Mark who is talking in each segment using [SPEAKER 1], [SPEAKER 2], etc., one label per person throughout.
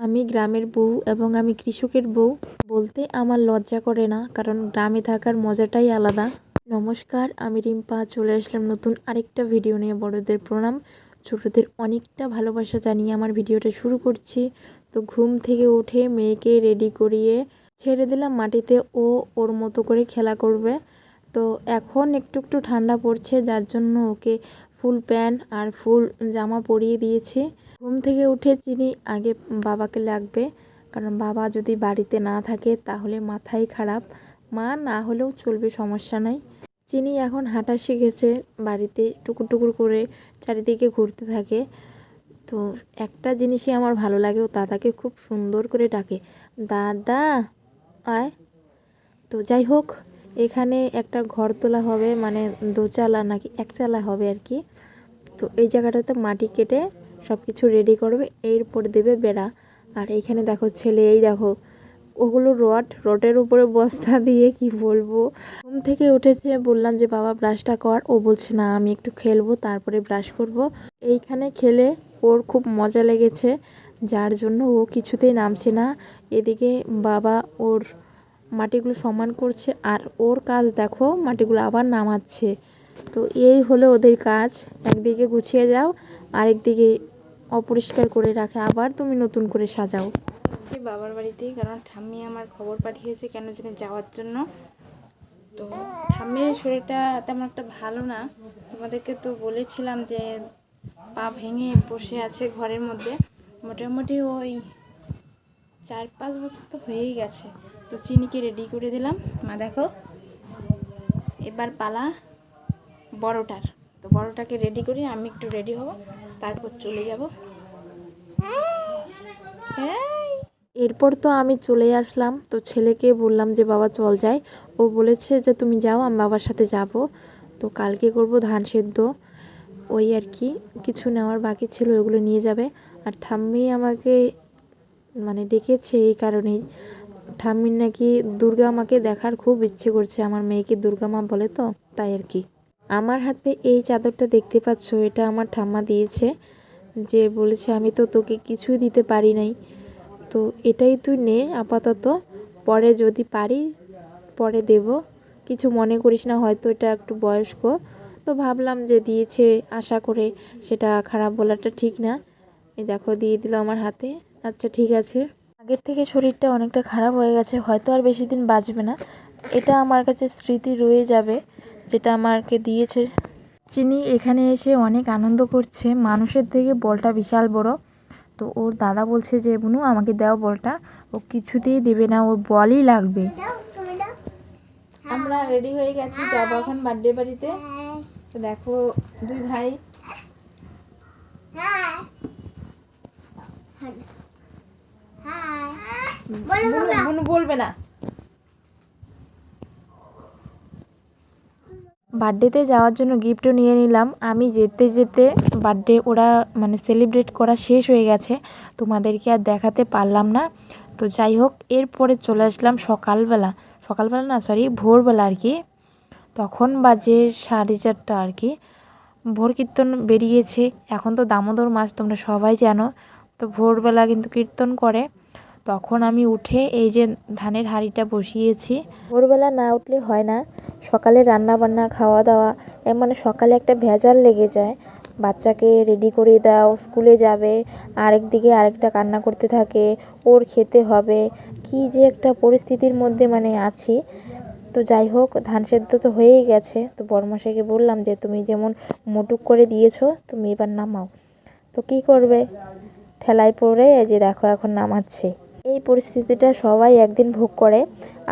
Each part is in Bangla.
[SPEAKER 1] আমি গ্রামের বউ এবং আমি কৃষকের বউ বলতে আমার লজ্জা করে না, কারণ গ্রামে থাকার মজাটাই আলাদা। নমস্কার, আমি রিম্পা চলে আসলাম নতুন আরেকটা ভিডিও নিয়ে। বড়দের প্রণাম, ছোটদের অনেকটা ভালোবাসা জানিয়ে আমার ভিডিওটা শুরু করছি। তো ঘুম থেকে উঠে মেয়েকে রেডি করিয়ে ছেড়ে দিলাম মাটিতে, ও ওর মতো করে খেলা করবে। তো এখন একটু একটু ঠান্ডা পড়ছে, যার জন্য ওকে ফুল প্যান্ট আর ফুল জামা পরিয়ে দিয়েছি। ঘুম থেকে উঠে চিনি আগে বাবাকে লাগবে, কারণ বাবা যদি বাড়িতে না থাকে তাহলে মাথাই খারাপ। মা না হলেও চলবে, সমস্যা নাই। চিনি এখন হাঁটা শিখেছে, বাড়িতে টুকুর টুকুর করে চারিদিকে ঘুরতে থাকে। তো একটা জিনিসই আমার ভালো লাগে, ও দাদাকে খুব সুন্দর করে ডাকে, দাদা আয়। তো যাই হোক, এখানে একটা ঘর তোলা হবে, মানে দোচালা নাকি একচালা হবে আর কি। তো এই জায়গাটাতে মাটি কেটে সব কিছু রেডি করবে, এরপর দেবে বেড়া। আর এইখানে দেখো ছেলে, এই দেখো ওগুলো রডের উপরে বস্তা দিয়ে, কি বলবো। ঘুম থেকে উঠেছে, বললাম যে বাবা ব্রাশটা কর, ও বলছে না আমি একটু খেলবো তারপরে ব্রাশ করব। এইখানে খেলে ওর খুব মজা লেগেছে, যার জন্য ও কিছুতেই নামছে না। এদিকে বাবা ওর মাটিগুলো সমান করছে, আর ওর কাজ দেখো মাটিগুলো আবার নামাচ্ছে। তো এই হলো ওদের কাজ, একদিকে গুছিয়ে যাও, আরেকদিকে অপরিষ্কার করে রাখে, আবার তুমি নতুন করে সাজাও। বাবার বাড়িতেই, কারণ ঠাম্মি আমার খবর পাঠিয়েছে কেন জানি যাওয়ার জন্য। তো ঠাম্মির শরীরটা তেমন একটা ভালো না, তোমাদেরকে তো বলেছিলাম যে পা ভেঙে বসে আছে ঘরের মধ্যে। মোটামুটি ওই 4-5 বছর তো হয়েই গেছে। তো চিনিকে রেডি করে দিলাম। মা দেখো, এবার পালা বড়টার। তো বড়টাকে রেডি করি, আমি একটু রেডি হব, তারপর চলে যাব। এরপর তো আমি চলে আসলাম। তো ছেলেকে বললাম যে বাবা চল যাই, ও বলেছে যে তুমি যাও, আমি বাবার সাথে যাব। তো কালকে করব ধান সেদ্ধ, ওই আর কি কিছু নেওয়ার বাকি ছিল, ওগুলো নিয়ে যাবে। আর ঠাম্মি আমাকে মানে ডেকেছে এই কারণেই, ঠাম্মির নাকি দুর্গা মাকে দেখার খুব ইচ্ছে করছে, আমার মেয়েকে দুর্গা মা বলে, তো তাই আর কি। আমার হাতে এই চাদরটা দেখতে পাচ্ছ, এটা আমার ঠাম্মা দিয়েছে, যে বলেছে আমি তো তোকে কিছুই দিতে পারি নাই, তো এটাই তুই নে আপাতত, পরে যদি পারি পরে দেব, কিছু মনে করিস না, হয়তো এটা একটু বয়স্ক। তো ভাবলাম যে দিয়েছে আশা করে সেটা খারাপ বলাটা ঠিক না। এই দেখো দিয়ে দিল আমার হাতে। আচ্ছা ঠিক আছে, আগের থেকে শরীরটা অনেকটা খারাপ হয়ে গেছে, হয়তো আর বেশি দিন বাঁচবে না। এটা আমার কাছে স্মৃতি রয়ে যাবে, যেটা আমাকে দিয়েছে। চিনি এখানে এসে অনেক আনন্দ করছে, মানুষের থেকে বলটা বিশাল বড়। তো ওর দাদা বলছে যে বুনু আমাকে দাও বলটা, ও কিছুতেই দেবে না, ওর বলই লাগবে। আমরা রেডি হয়ে গেছি, যাবো এখন বার্থডে বাড়িতে। তো দেখো দুই ভাই, বুনু বলবে না। বার্থডেতে যাওয়ার জন্য গিফটও নিয়ে নিলাম। আমি যেতে যেতে বার্থডে ওরা মানে সেলিব্রেট করা শেষ হয়ে গেছে, তোমাদেরকে আর দেখাতে পারলাম না। তো যাই হোক, এরপরে চলে আসলাম সকালবেলা, সকালবেলা না সরি ভোরবেলা আর কি। তখন বাজে 4:30 আর কি। ভোর কীর্তন বেরিয়েছে, এখন তো দামোদর মাস তোমরা সবাই জানো। তো ভোরবেলা কিন্তু কীর্তন করে। তখন আমি উঠে এই যে ধানের হাঁড়িটা বসিয়েছি। ভোরবেলা না উঠলে হয় না, সকালে রান্না বান্না খাওয়া দাওয়া, মানে সকালে একটা ভেজাল লেগে যায়। বাচ্চাকে রেডি করে দাও, স্কুলে যাবে, আরেকদিকে আরেকটা কান্না করতে থাকে, ওর খেতে হবে, কি যে একটা পরিস্থিতির মধ্যে মানে আছি। তো যাই হোক, ধান সেদ্ধ তো হয়েই গেছে। তো বড়মশাইকে বললাম যে তুমি যেমন মোটুক করে দিয়েছো, তুমি এবার নামাও। তো কি করবে, ঠেলায় পড়ে এই যে দেখো এখন নামাচ্ছে। এই পরিস্থিতিটা সবাই একদিন ভোগ করে,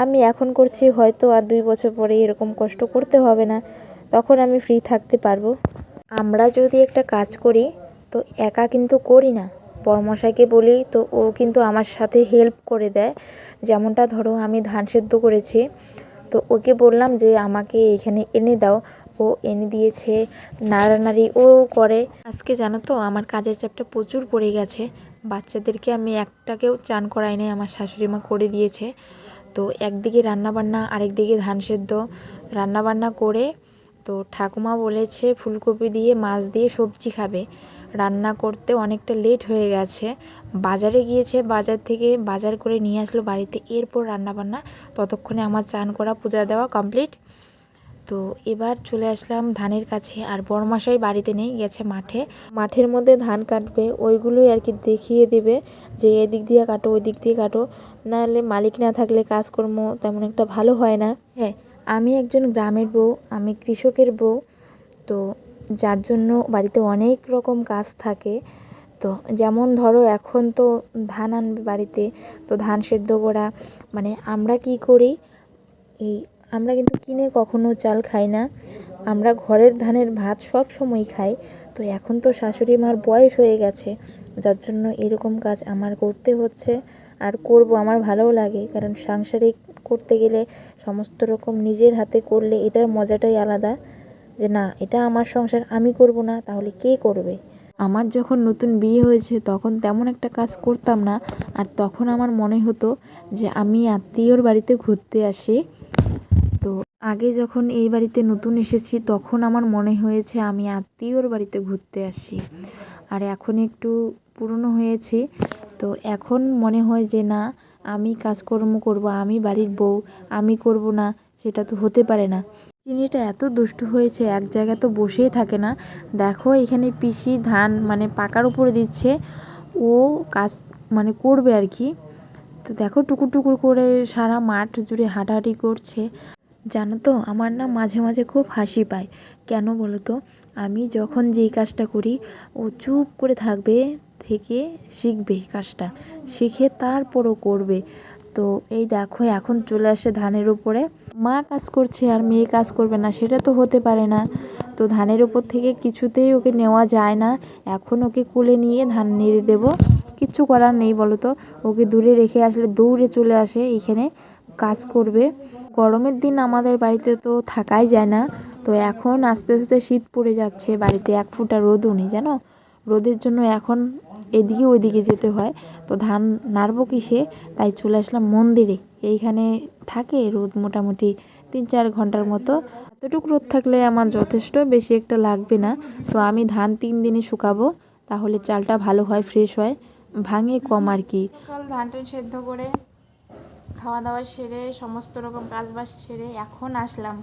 [SPEAKER 1] আমি এখন করছি, হয়তো আর 2 বছর পরে এরকম কষ্ট করতে হবে না, তখন আমি ফ্রি থাকতে পারবো। আমরা যদি একটা কাজ করি তো একা কিন্তু করি না, বড়মশাইকে বলি তো ও কিন্তু আমার সাথে হেল্প করে দেয়। যেমনটা ধরো আমি ধান সেদ্ধ করেছি, তো ওকে বললাম যে আমাকে এখানে এনে দাও, ও এনে দিয়েছে, নাড়ানাড়ি ও করে। আজকে জানো তো আমার কাজের চাপটা প্রচুর পড়ে গেছে, বাচ্চাদেরকে আমি একটাকেও চান করাই নাই, আমার শাশুড়ি মা করে দিয়েছে। তো একদিকে রান্নাবান্না, আরেকদিকে ধান সেদ্ধ, রান্নাবান্না করে তো ঠাকুমা বলেছে ফুলকপি দিয়ে মাছ দিয়ে সবজি খাবে। রান্না করতে অনেকটা লেট হয়ে গেছে। বাজারে গিয়েছে, বাজার থেকে বাজার করে নিয়ে আসলো বাড়িতে, এরপর রান্নাবান্না। ততক্ষণে আমার চান করা পূজা দেওয়া কমপ্লিট। তো এবার চলে আসলাম ধানের কাছে, আর বড়মশাই বাড়িতে নেই, গেছে মাঠে। মাঠের মধ্যে ধান কাটবে, ওইগুলোই আর কি দেখিয়ে দেবে যে এদিক দিয়ে কাটো ওই দিক দিয়ে কাটো, নাহলে মালিক না থাকলে কাজকর্ম তেমন একটা ভালো হয় না। হ্যাঁ, আমি একজন গ্রামের বউ, আমি কৃষকের বউ, তো যার জন্য বাড়িতে অনেক রকম কাজ থাকে। তো যেমন ধরো এখন তো ধান আনবে বাড়িতে, তো ধান সেদ্ধ করা, মানে আমরা কি করি, এই আমরা কিন্তু কিনে কখনো চাল খাই না, আমরা ঘরের ধানের ভাত সব সময় খাই। তো এখন তো শাশুড়ি মার বয়স হয়ে গেছে, যার জন্য এরকম কাজ আমার করতে হচ্ছে, আর করব, আমার ভালোও লাগে, কারণ সাংসারিক করতে গেলে সমস্ত রকম নিজের হাতে করলে এটার মজাটাই আলাদা, যে না এটা আমার সংসার, আমি করব না তাহলে কে করবে। আমার যখন নতুন বিয়ে হয়েছে তখন তেমন একটা কাজ করতাম না, আর তখন আমার মনে হতো যে আমি আত্মীয়র বাড়িতে ঘুরতে আসি। তো আগে যখন এই বাড়িতে নতুন এসেছি তখন আমার মনে হয়েছে আমি আত্মীয়র বাড়িতে ঘুরতে আসি, আর এখন একটু পুরনো হয়েছি, তো এখন মনে হয় যে না আমি কাজকর্ম করব, আমি বাড়ির বউ, আমি করব না, সেটা তো হতে পারে না। চিনিটা এত দুষ্টু হয়েছে, এক জায়গায় তো বসেই থাকে না। দেখো এখানে পিসি ধান মানে পাকার উপরে দিচ্ছে, ও কাজ মানে করবে আর কি। তো দেখো টুকুর টুকুর করে সারা মাঠ জুড়ে হাঁটাহাঁটি করছে। জানো তো আমার না মাঝে মাঝে খুব হাসি পায়, কেন বলো তো, আমি যখন যেই কাজটা করি ও চুপ করে থাকবে, থেকে শিখবে কাজটা, শিখে তারপরও করবে। তো এই দেখো এখন চলে আসে ধানের উপরে, মা কাজ করছে আর মেয়ে কাজ করবে না সেটা তো হতে পারে না। তো ধানের উপর থেকে কিছুতেই ওকে নেওয়া যায় না, এখন ওকে কোলে নিয়ে ধান নেড়ে দেবো, কিচ্ছু করার নেই বলো তো, ওকে দূরে রেখে আসলে দৌড়ে চলে আসে এখানে কাজ করবে। গরমের দিন আমাদের বাড়িতে তো থাকাই যায় না, তো এখন আস্তে আস্তে শীত পড়ে যাচ্ছে, বাড়িতে এক ফোঁটা রোদও নেই জানো, রোদের জন্য এখন এদিকে ওইদিকে যেতে হয়। তো ধান নাড়বো কিসে, তাই চলে আসলাম মন্দিরে, এইখানে থাকে রোদ মোটামুটি 3-4 ঘন্টার মতো, এতটুকু রোদ থাকলে আমার যথেষ্ট, বেশি একটা লাগবে না। তো আমি ধান 3 দিনে শুকাবো, তাহলে চালটা ভালো হয়, ফ্রেশ হয়, ভাঙে কম আর কি। ধানটা সেদ্ধ করে খাওয়া দাওয়া সেরে সমস্ত রকম কাজবাজ সেরে এখন আসলাম।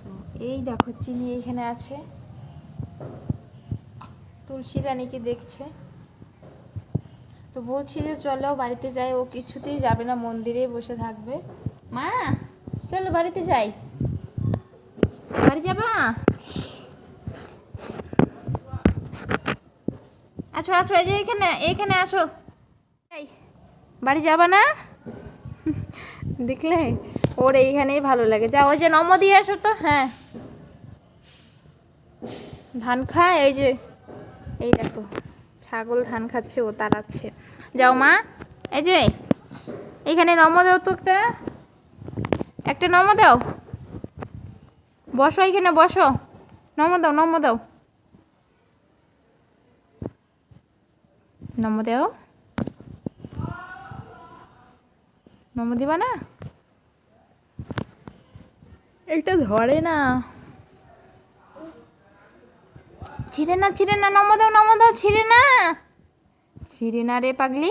[SPEAKER 1] তো এই দেখো চিনি এখানে আছে, তুলসী রানীকে দেখছে, তো বলছি যে চলো বাড়িতে যাই, ও কিছুতেই যাবে না, মন্দিরেই বসে থাকবে। মা চলো বাড়িতে যাই, বাড়ি যাবা, আসো আসো, এই যে এখানে এখানে আসো, বাড়ি যাবা না? দেখলে ওর এইখানেই ভালো লাগে, যাও ওই যে নম দিয়ে আসো তো। হ্যাঁ ধান খায়, এই যে এই দেখো ছাগল ধান খাচ্ছে, ও তাড়াচ্ছে, যাও মা, এই যে এইখানে নম দাও তো, একটা নম দাও, বসো এখানে বসো, নম দাও নম দাও, নম দাও, নম দিবা না, একটা ধরে না, ছিঁড়ে না ছিঁড়ে না, নম দাও, ছিঁড়ে না, ছিঁড়ে না রে পাগলি।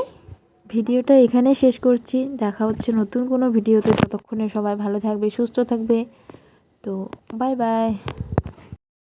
[SPEAKER 1] ভিডিওটা এখানে শেষ করছি, দেখা হচ্ছে নতুন কোনো ভিডিওতে, ততক্ষণে সবাই ভালো থাকবে, সুস্থ থাকবে, তো বাই বাই।